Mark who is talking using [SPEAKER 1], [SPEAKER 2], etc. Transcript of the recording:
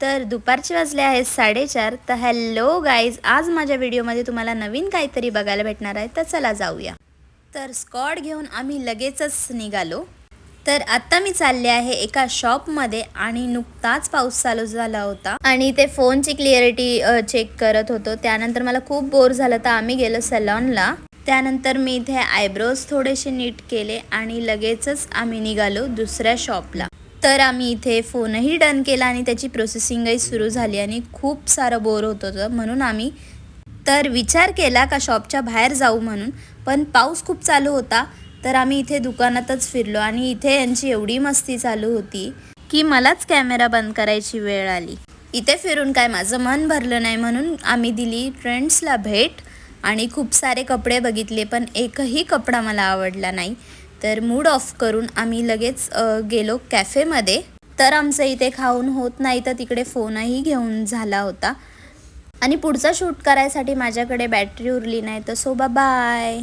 [SPEAKER 1] तर दुपारचे वाजले आहेत 4:30. तर हॅलो गाईज, आज माझ्या व्हिडिओमध्ये तुम्हाला नवीन काहीतरी बघायला भेटणार आहे. तर चला जाऊया. तर स्कॉड घेऊन आम्ही लगेचच निघालो. तर आता मी चालले आहे एका शॉपमध्ये आणि नुकताच पाऊस चालू झाला होता आणि ते फोनची क्लिअरिटी चेक करत होतो. त्यानंतर मला खूप बोर झालं तर आम्ही गेलो सलॉनला. त्यानंतर मी इथे आयब्रोज थोडेसे नीट केले आणि लगेचच आम्ही निघालो दुसऱ्या शॉपला. तर आम्ही इथे फोनही डन केला आणि त्याची प्रोसेसिंगही सुरू झाली आणि खूप सारं बोर होत होतं, म्हणून आम्ही तर विचार केला का शॉपच्या बाहेर जाऊ म्हणून. पण पाऊस खूप चालू होता तर आम्ही इथे दुकानातच फिरलो आणि इथे यांची एवढी मस्ती चालू होती की मलाच कॅमेरा बंद करायची वेळ आली. इथे फिरून काय माझं मन भरलं नाही, म्हणून आम्ही दिली फ्रेंड्सला भेट आणि खूप सारे कपडे बघितले पण एकही कपडा मला आवडला नाही. तर मूड ऑफ करून आम्ही लगेच गेलो कॅफेमध्ये. तर आमचं इथे खाऊन होत नाही तर तिकडे फोनही घेऊन झाला होता आणि पुढचा शूट करायसाठी माझ्याकडे बॅटरी उरली नाही. तर सो बाय.